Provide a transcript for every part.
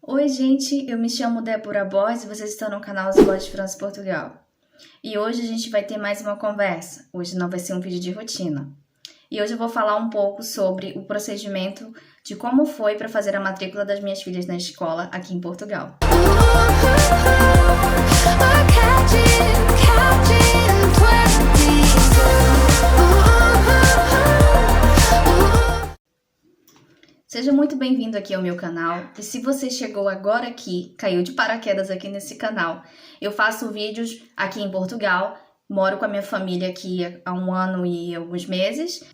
Oi, gente, eu me chamo Débora Borges e vocês estão no canal Escola de França Portugal. E hoje a gente vai ter mais uma conversa. Hoje não vai ser um vídeo de rotina. E hoje eu vou falar um pouco sobre o procedimento de como foi para fazer a matrícula das minhas filhas na escola aqui em Portugal. Seja muito bem-vindo aqui ao meu canal, e se você chegou agora aqui, caiu de paraquedas aqui nesse canal, eu faço vídeos aqui em Portugal, moro com a minha família aqui há 1 ano e alguns meses,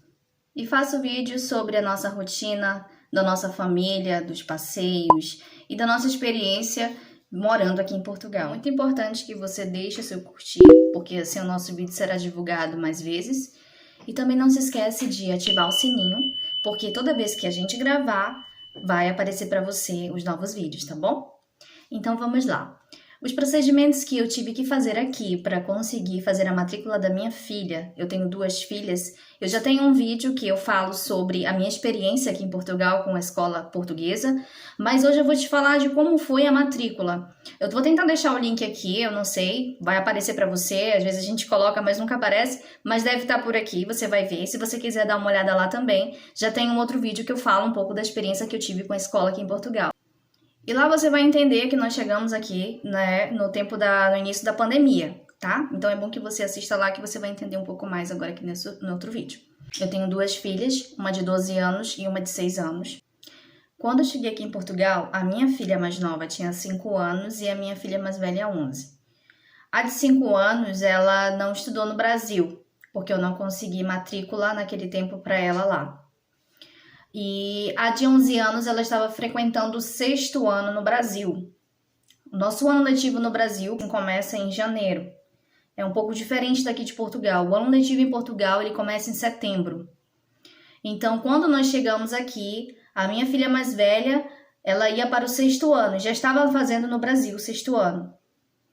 e faço vídeos sobre a nossa rotina, da nossa família, dos passeios e da nossa experiência morando aqui em Portugal. Muito importante que você deixe o seu curtir, porque assim o nosso vídeo será divulgado mais vezes, e também não se esquece de ativar o sininho, porque toda vez que a gente gravar, vai aparecer para você os novos vídeos, tá bom? Então vamos lá. Os procedimentos que eu tive que fazer aqui para conseguir fazer a matrícula da minha filha, eu tenho 2 filhas, eu já tenho um vídeo que eu falo sobre a minha experiência aqui em Portugal com a escola portuguesa, mas hoje eu vou te falar de como foi a matrícula. Eu vou tentar deixar o link aqui, eu não sei, vai aparecer para você, às vezes a gente coloca, mas nunca aparece, mas deve estar por aqui, você vai ver. Se você quiser dar uma olhada lá também, já tem um outro vídeo que eu falo um pouco da experiência que eu tive com a escola aqui em Portugal. E lá você vai entender que nós chegamos aqui, né, no início da pandemia, tá? Então é bom que você assista lá que você vai entender um pouco mais agora aqui no outro vídeo. Eu tenho 2 filhas, uma de 12 anos e uma de 6 anos. Quando eu cheguei aqui em Portugal, a minha filha mais nova tinha 5 anos e a minha filha mais velha 11. A de 5 anos, ela não estudou no Brasil, porque eu não consegui matrícula naquele tempo para ela lá. E a de 11 anos, ela estava frequentando o 6º ano no Brasil. O nosso ano letivo no Brasil começa em janeiro. É um pouco diferente daqui de Portugal. O ano letivo em Portugal, ele começa em setembro. Então, quando nós chegamos aqui, a minha filha mais velha, ela ia para o 6º ano. Já estava fazendo no Brasil o 6º ano.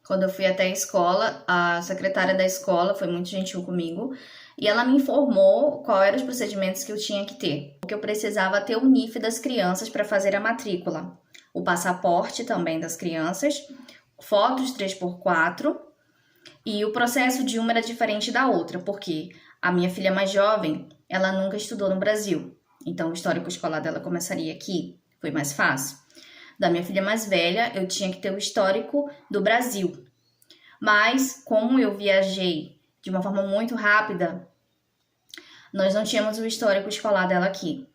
Quando eu fui até a escola, a secretária da escola foi muito gentil comigo e ela me informou quais eram os procedimentos que eu tinha que ter. Porque eu precisava ter o NIF das crianças para fazer a matrícula, o passaporte também das crianças, fotos 3x4 e o processo de uma era diferente da outra, porque a minha filha mais jovem, ela nunca estudou no Brasil, então o histórico escolar dela começaria aqui, foi mais fácil. Da minha filha mais velha, eu tinha que ter o histórico do Brasil. Mas, como eu viajei de uma forma muito rápida, nós não tínhamos o histórico escolar dela aqui.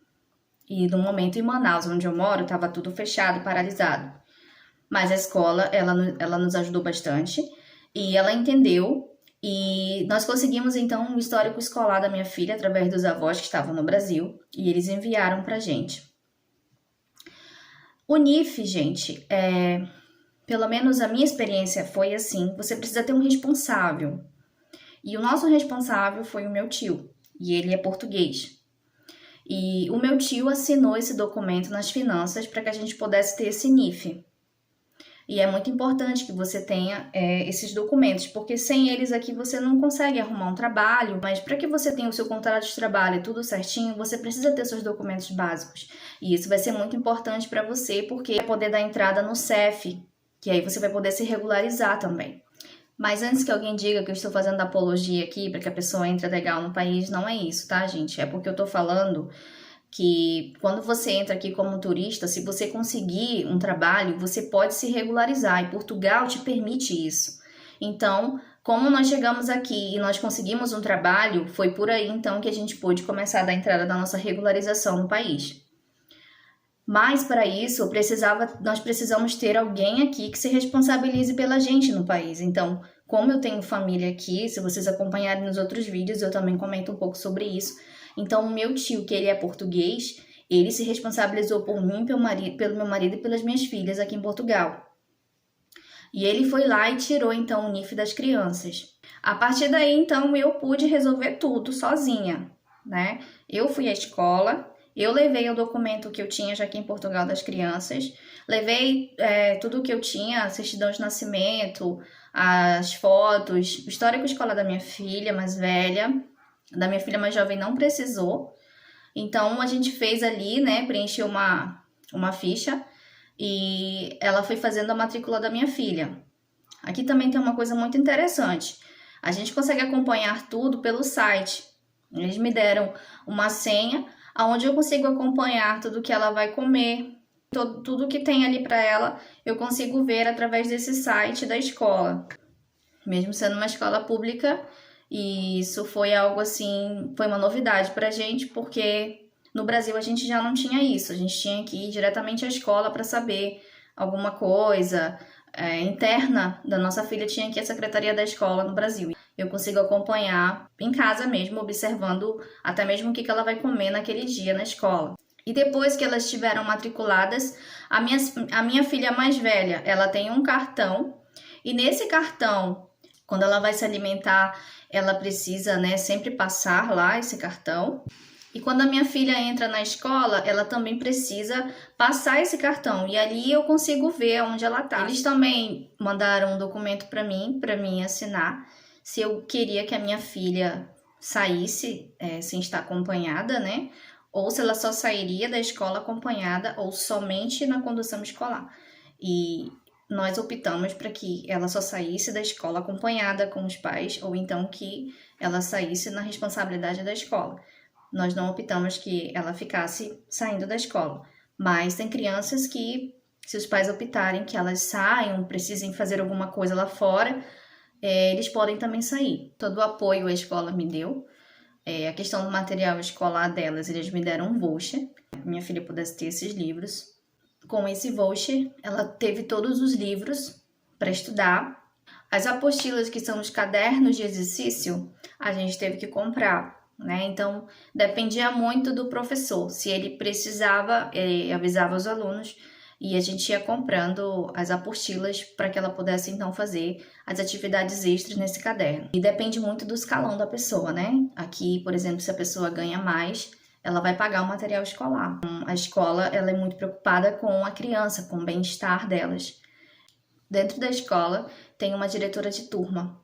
E no momento em Manaus, onde eu moro, estava tudo fechado, paralisado. Mas a escola, ela nos ajudou bastante e ela entendeu. E nós conseguimos, então, o histórico escolar da minha filha através dos avós que estavam no Brasil. E eles enviaram pra gente. O NIF, gente, pelo menos a minha experiência foi assim, você precisa ter um responsável. E o nosso responsável foi o meu tio, e ele é português. E o meu tio assinou esse documento nas finanças para que a gente pudesse ter esse NIF. E é muito importante que você tenha esses documentos, porque sem eles aqui você não consegue arrumar um trabalho, mas para que você tenha o seu contrato de trabalho e tudo certinho, você precisa ter seus documentos básicos. E isso vai ser muito importante para você, porque vai poder dar entrada no CEF, que aí você vai poder se regularizar também. Mas antes que alguém diga que eu estou fazendo apologia aqui para que a pessoa entre legal no país, não é isso, tá, gente? É porque eu tô falando que quando você entra aqui como turista, se você conseguir um trabalho, você pode se regularizar e Portugal te permite isso. Então, como nós chegamos aqui e nós conseguimos um trabalho, foi por aí então que a gente pôde começar a dar entrada da nossa regularização no país. Mas para isso, nós precisamos ter alguém aqui que se responsabilize pela gente no país. Então, como eu tenho família aqui, se vocês acompanharem nos outros vídeos, eu também comento um pouco sobre isso. Então, o meu tio, que ele é português, ele se responsabilizou por mim, pelo meu marido e pelas minhas filhas aqui em Portugal. E ele foi lá e tirou, então, o NIF das crianças. A partir daí, então, eu pude resolver tudo sozinha, né? Eu fui à escola, eu levei o documento que eu tinha já aqui em Portugal das crianças, levei tudo que eu tinha, a certidão de nascimento, as fotos, o histórico escolar da minha filha mais velha. Da minha filha mais jovem não precisou. Então, a gente fez ali, né, preencheu uma ficha e ela foi fazendo a matrícula da minha filha. Aqui também tem uma coisa muito interessante. A gente consegue acompanhar tudo pelo site. Eles me deram uma senha onde eu consigo acompanhar tudo que ela vai comer, tudo que tem ali para ela, eu consigo ver através desse site da escola. Mesmo sendo uma escola pública, e isso foi algo assim, foi uma novidade pra gente, porque no Brasil a gente já não tinha isso, a gente tinha que ir diretamente à escola para saber alguma coisa interna da nossa filha, tinha que ir à secretaria da escola no Brasil. Eu consigo acompanhar em casa mesmo, observando até mesmo o que ela vai comer naquele dia na escola. E depois que elas estiveram matriculadas, a minha filha mais velha, ela tem um cartão, e nesse cartão, quando ela vai se alimentar, ela precisa, né, sempre passar lá esse cartão. E quando a minha filha entra na escola, ela também precisa passar esse cartão. E ali eu consigo ver onde ela tá. Eles também mandaram um documento para mim assinar, se eu queria que a minha filha saísse sem estar acompanhada, né? Ou se ela só sairia da escola acompanhada ou somente na condução escolar. E nós optamos para que ela só saísse da escola acompanhada com os pais, ou então que ela saísse na responsabilidade da escola. Nós não optamos que ela ficasse saindo da escola. Mas tem crianças que, se os pais optarem que elas saiam, precisem fazer alguma coisa lá fora, eles podem também sair. Todo o apoio a escola me deu. A questão do material escolar delas, eles me deram um voucher. Minha filha pudesse ter esses livros. Com esse voucher, ela teve todos os livros para estudar. As apostilas, que são os cadernos de exercício, a gente teve que comprar, né? Então, dependia muito do professor. Se ele precisava, ele avisava os alunos e a gente ia comprando as apostilas para que ela pudesse, então, fazer as atividades extras nesse caderno. E depende muito do escalão da pessoa, né? Aqui, por exemplo, se a pessoa ganha mais, ela vai pagar o material escolar. A escola, ela é muito preocupada com a criança, com o bem-estar delas. Dentro da escola, tem uma diretora de turma.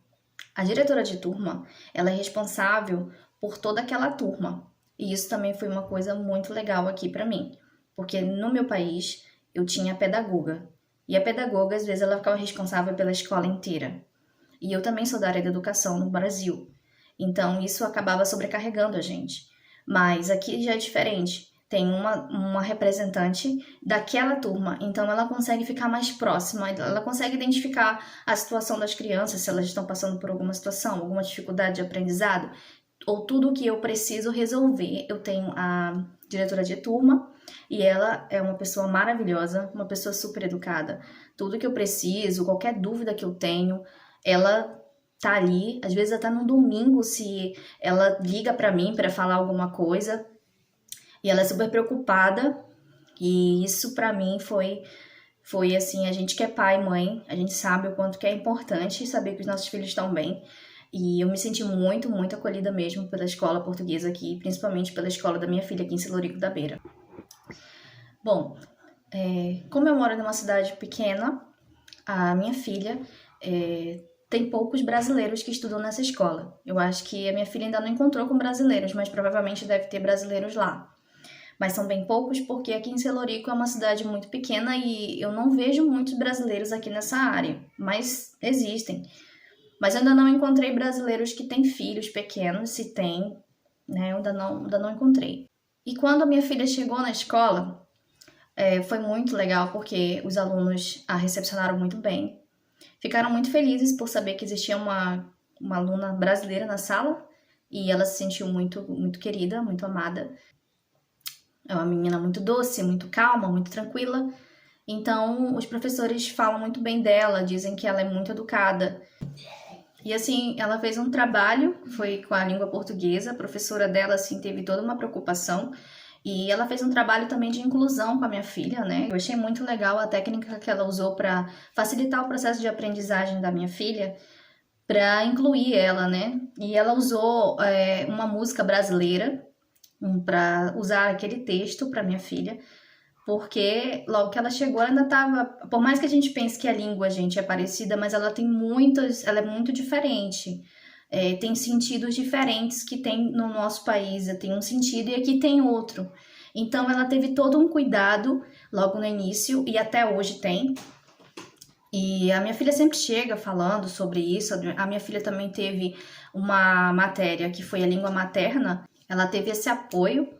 A diretora de turma, ela é responsável por toda aquela turma. E isso também foi uma coisa muito legal aqui para mim. Porque no meu país, eu tinha a pedagoga. E a pedagoga, às vezes, ela ficava responsável pela escola inteira. E eu também sou da área da educação no Brasil. Então, isso acabava sobrecarregando a gente. Mas aqui já é diferente. Tem uma representante daquela turma, então ela consegue ficar mais próxima, ela consegue identificar a situação das crianças, se elas estão passando por alguma situação, alguma dificuldade de aprendizado, ou tudo o que eu preciso resolver. Eu tenho a diretora de turma e ela é uma pessoa maravilhosa, uma pessoa super educada. Tudo que eu preciso, qualquer dúvida que eu tenho, ela tá ali. Às vezes até no domingo, se ela liga para mim para falar alguma coisa, e ela é super preocupada, e isso pra mim foi assim, a gente que é pai e mãe, a gente sabe o quanto que é importante saber que os nossos filhos estão bem. E eu me senti muito, muito acolhida mesmo pela escola portuguesa aqui, principalmente pela escola da minha filha aqui em Celurico da Beira. Bom, como eu moro numa cidade pequena, a minha filha tem poucos brasileiros que estudam nessa escola. Eu acho que a minha filha ainda não encontrou com brasileiros, mas provavelmente deve ter brasileiros lá. Mas são bem poucos porque aqui em Celurico é uma cidade muito pequena e eu não vejo muitos brasileiros aqui nessa área, mas existem. Mas eu ainda não encontrei brasileiros que têm filhos pequenos, se tem, né? Eu ainda não encontrei. E quando a minha filha chegou na escola, foi muito legal porque os alunos a recepcionaram muito bem. Ficaram muito felizes por saber que existia uma aluna brasileira na sala e ela se sentiu muito, muito querida, muito amada. É uma menina muito doce, muito calma, muito tranquila. Então, os professores falam muito bem dela, dizem que ela é muito educada. E assim, ela fez um trabalho, foi com a língua portuguesa, a professora dela assim teve toda uma preocupação. E ela fez um trabalho também de inclusão com a minha filha, né? Eu achei muito legal a técnica que ela usou para facilitar o processo de aprendizagem da minha filha, para incluir ela, né? E ela usou uma música brasileira para usar aquele texto para minha filha, porque logo que ela chegou, ela ainda estava, por mais que a gente pense que a língua, gente, é parecida, mas ela é muito diferente. Tem sentidos diferentes que tem no nosso país, tem um sentido e aqui tem outro. Então ela teve todo um cuidado logo no início e até hoje tem. E a minha filha sempre chega falando sobre isso. A minha filha também teve uma matéria que foi a língua materna. Ela teve esse apoio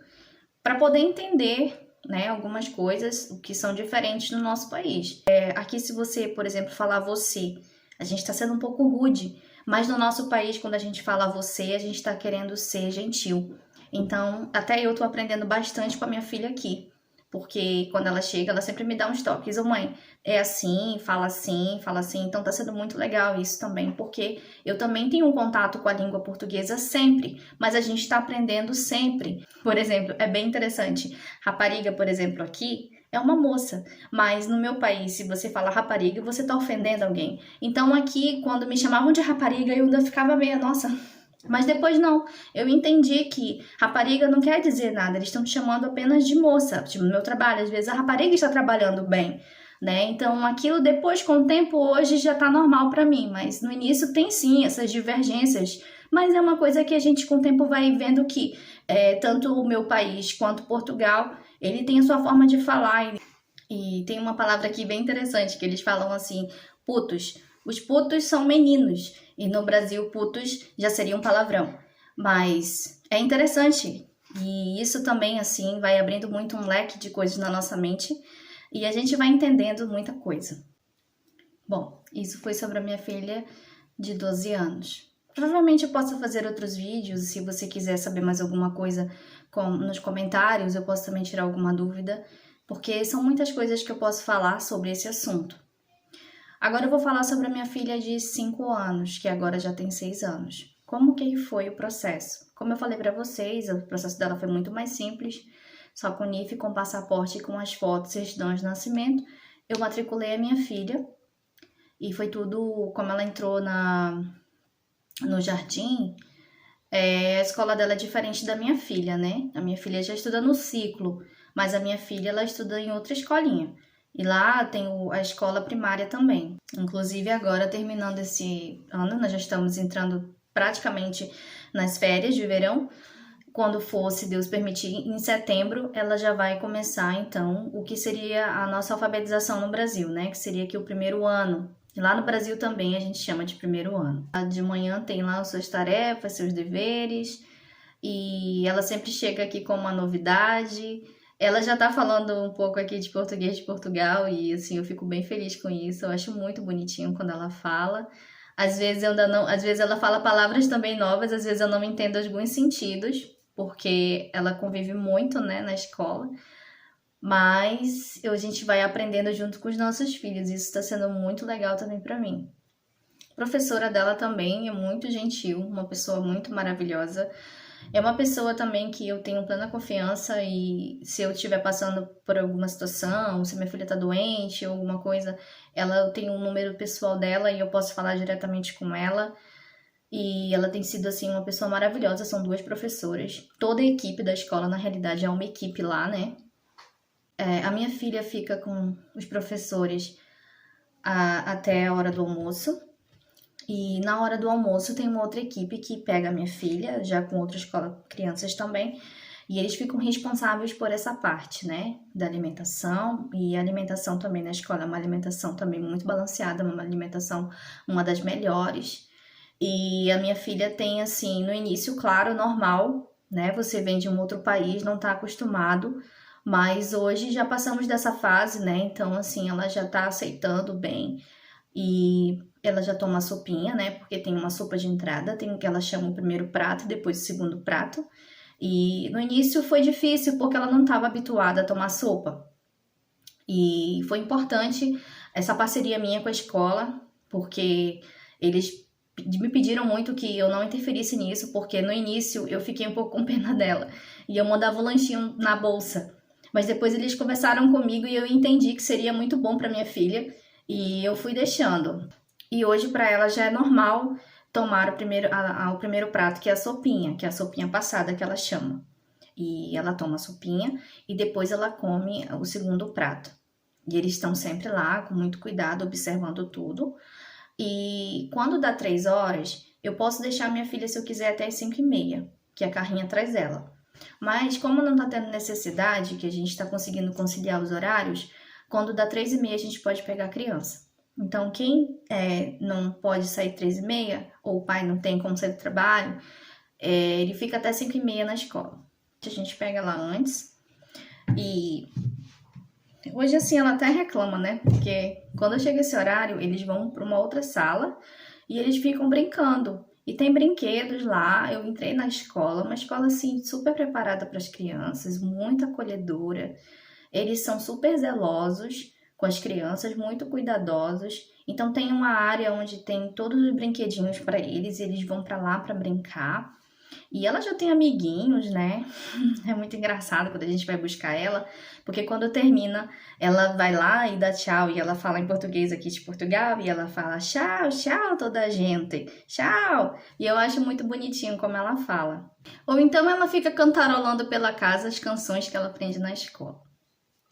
para poder entender, né, algumas coisas que são diferentes no nosso país. Aqui, se você, por exemplo, falar você, a gente está sendo um pouco rude, mas no nosso país, quando a gente fala você, a gente está querendo ser gentil. Então, até eu tô aprendendo bastante com a minha filha aqui. Porque quando ela chega, ela sempre me dá uns toques. Ô mãe, é assim, fala assim, fala assim. Então tá sendo muito legal isso também, porque eu também tenho um contato com a língua portuguesa sempre, mas a gente tá aprendendo sempre. Por exemplo, é bem interessante. Rapariga, por exemplo, aqui é uma moça, mas no meu país, se você fala rapariga, você tá ofendendo alguém. Então aqui, quando me chamavam de rapariga, eu ainda ficava meio, nossa. Mas depois não, eu entendi que rapariga não quer dizer nada, eles estão te chamando apenas de moça. Tipo, no meu trabalho, às vezes a rapariga está trabalhando bem, né? Então aquilo depois, com o tempo, hoje já tá normal pra mim, mas no início tem sim essas divergências, mas é uma coisa que a gente com o tempo vai vendo que tanto o meu país quanto Portugal, ele tem a sua forma de falar. E tem uma palavra aqui bem interessante, que eles falam assim, putos. Os putos são meninos, e no Brasil putos já seria um palavrão. Mas é interessante, e isso também, assim, vai abrindo muito um leque de coisas na nossa mente, e a gente vai entendendo muita coisa. Bom, isso foi sobre a minha filha de 12 anos. Provavelmente eu possa fazer outros vídeos, se você quiser saber mais alguma coisa nos comentários, eu posso também tirar alguma dúvida, porque são muitas coisas que eu posso falar sobre esse assunto. Agora eu vou falar sobre a minha filha de 5 anos, que agora já tem 6 anos. Como que foi o processo? Como eu falei para vocês, o processo dela foi muito mais simples, só com NIF, com passaporte e com as fotos, certidão de nascimento. Eu matriculei a minha filha e foi tudo, como ela entrou no jardim, a escola dela é diferente da minha filha, né? A minha filha já estuda no ciclo, mas a minha filha, ela estuda em outra escolinha. E lá tem a escola primária também. Inclusive agora, terminando esse ano, nós já estamos entrando praticamente nas férias de verão. Quando for, se Deus permitir, em setembro, ela já vai começar, então, o que seria a nossa alfabetização no Brasil, né? Que seria aqui o primeiro ano. E lá no Brasil também a gente chama de primeiro ano. De manhã tem lá as suas tarefas, seus deveres, e ela sempre chega aqui com uma novidade. Ela já tá falando um pouco aqui de português de Portugal e, assim, eu fico bem feliz com isso. Eu acho muito bonitinho quando ela fala. Às vezes ela fala palavras também novas, às vezes eu não entendo alguns sentidos, porque ela convive muito, né, na escola. Mas a gente vai aprendendo junto com os nossos filhos. Isso está sendo muito legal também para mim. A professora dela também é muito gentil, uma pessoa muito maravilhosa. É uma pessoa também que eu tenho plena confiança e se eu estiver passando por alguma situação, se minha filha tá doente ou alguma coisa, eu tenho um número pessoal dela e eu posso falar diretamente com ela. E ela tem sido, assim, uma pessoa maravilhosa, são 2 professoras. Toda a equipe da escola, na realidade, é uma equipe lá, né? A minha filha fica com os professores até a hora do almoço. E na hora do almoço tem uma outra equipe que pega a minha filha, já com outra escola, crianças também, e eles ficam responsáveis por essa parte, né, da alimentação, e a alimentação também na escola é uma alimentação também muito balanceada, uma alimentação, uma das melhores. E a minha filha tem, assim, no início, claro, normal, né, você vem de um outro país, não tá acostumado, mas hoje já passamos dessa fase, né, então, assim, ela já tá aceitando bem, e ela já toma a sopinha, né? Porque tem uma sopa de entrada, tem o que ela chama o primeiro prato e depois o segundo prato. E no início foi difícil porque ela não estava habituada a tomar sopa. E foi importante essa parceria minha com a escola, porque eles me pediram muito que eu não interferisse nisso, porque no início eu fiquei um pouco com pena dela. E eu mandava o lanchinho na bolsa. Mas depois eles conversaram comigo e eu entendi que seria muito bom para minha filha. E eu fui deixando. E hoje para ela já é normal tomar o primeiro prato, que é a sopinha passada que ela chama. E ela toma a sopinha e depois ela come o segundo prato. E eles estão sempre lá, com muito cuidado, observando tudo. E quando dá 3 horas, eu posso deixar minha filha, se eu quiser, até as 5h30, que a carrinha traz ela. Mas como não tá tendo necessidade, que a gente tá conseguindo conciliar os horários, quando dá 3h30 a gente pode pegar a criança. Então, quem não pode sair 3h30, ou o pai não tem como sair do trabalho, ele fica até 5h30 na escola. A gente pega lá antes. E hoje, assim, ela até reclama, né? Porque quando chega esse horário, eles vão para uma outra sala e eles ficam brincando. E tem brinquedos lá. Eu entrei na escola, uma escola, assim, super preparada para as crianças, muito acolhedora. Eles são super zelosos com as crianças, muito cuidadosos. Então tem uma área onde tem todos os brinquedinhos para eles e eles vão para lá para brincar. E ela já tem amiguinhos, né? É muito engraçado quando a gente vai buscar ela, porque quando termina, ela vai lá e dá tchau, e ela fala em português aqui de Portugal, e ela fala tchau, tchau toda a gente, tchau. E eu acho muito bonitinho como ela fala. Ou então ela fica cantarolando pela casa as canções que ela aprende na escola.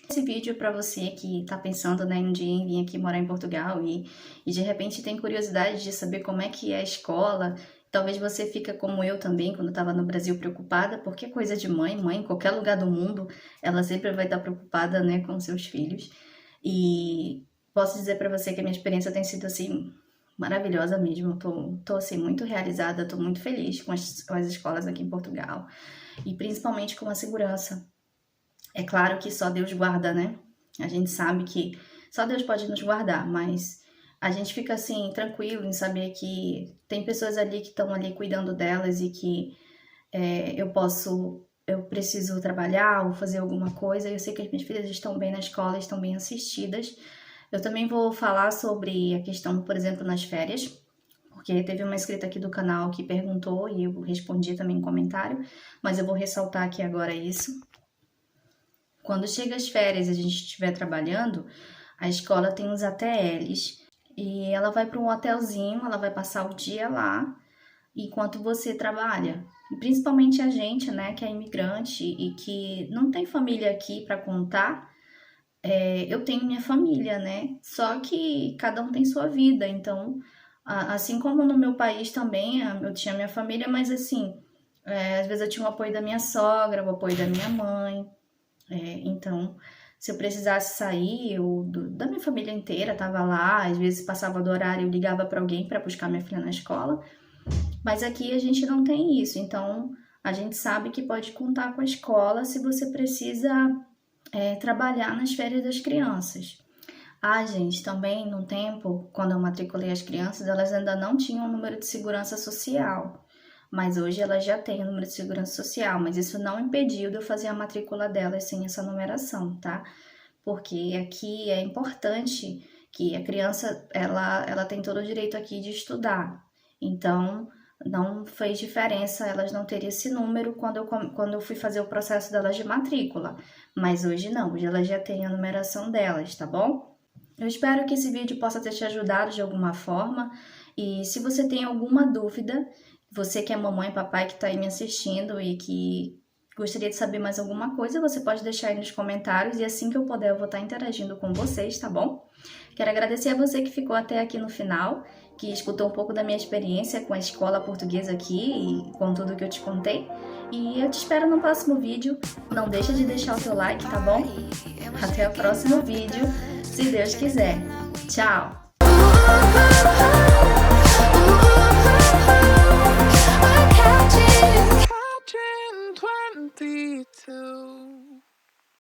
Esse vídeo é para você que tá pensando, né, um dia em vir aqui morar em Portugal e de repente tem curiosidade de saber como é que é a escola. Talvez você fica como eu também, quando estava no Brasil, preocupada, porque é coisa de mãe, em qualquer lugar do mundo, ela sempre vai estar preocupada, né, com seus filhos. E posso dizer para você que a minha experiência tem sido, assim, maravilhosa mesmo. Tô assim, muito realizada, tô muito feliz com as escolas aqui em Portugal. E principalmente com a segurança. É claro que só Deus guarda, né? A gente sabe que só Deus pode nos guardar, mas a gente fica assim, tranquilo em saber que tem pessoas ali que estão ali cuidando delas e que eu preciso trabalhar ou fazer alguma coisa. Eu sei que as minhas filhas estão bem na escola, estão bem assistidas. Eu também vou falar sobre a questão, por exemplo, nas férias, porque teve uma inscrita aqui do canal que perguntou e eu respondi também em comentário, mas eu vou ressaltar aqui agora isso. Quando chega as férias e a gente estiver trabalhando, a escola tem uns ATLs e ela vai para um hotelzinho, ela vai passar o dia lá enquanto você trabalha. E principalmente a gente, né, que é imigrante e que não tem família aqui para contar. Eu tenho minha família, né? Só que cada um tem sua vida. Então, assim como no meu país também, eu tinha minha família, mas assim, às vezes eu tinha o apoio da minha sogra, o apoio da minha mãe. Então, se eu precisasse sair, da minha família inteira tava lá, às vezes passava do horário, eu ligava para alguém para buscar minha filha na escola, mas aqui a gente não tem isso, então a gente sabe que pode contar com a escola se você precisa trabalhar nas férias das crianças. Gente, também no tempo, quando eu matriculei as crianças, elas ainda não tinham o número de segurança social. Mas hoje elas já têm o número de segurança social, mas isso não impediu de eu fazer a matrícula delas sem essa numeração, tá? Porque aqui é importante que a criança, ela tem todo o direito aqui de estudar. Então, não fez diferença elas não terem esse número quando eu fui fazer o processo delas de matrícula. Mas hoje não, hoje elas já têm a numeração delas, tá bom? Eu espero que esse vídeo possa ter te ajudado de alguma forma. E se você tem alguma dúvida, você que é mamãe e papai que está aí me assistindo e que gostaria de saber mais alguma coisa, você pode deixar aí nos comentários e assim que eu puder eu vou estar interagindo com vocês, tá bom? Quero agradecer a você que ficou até aqui no final, que escutou um pouco da minha experiência com a escola portuguesa aqui e com tudo que eu te contei. E eu te espero no próximo vídeo. Não deixa de deixar o seu like, tá bom? Até o próximo vídeo, se Deus quiser. Tchau! Catching 22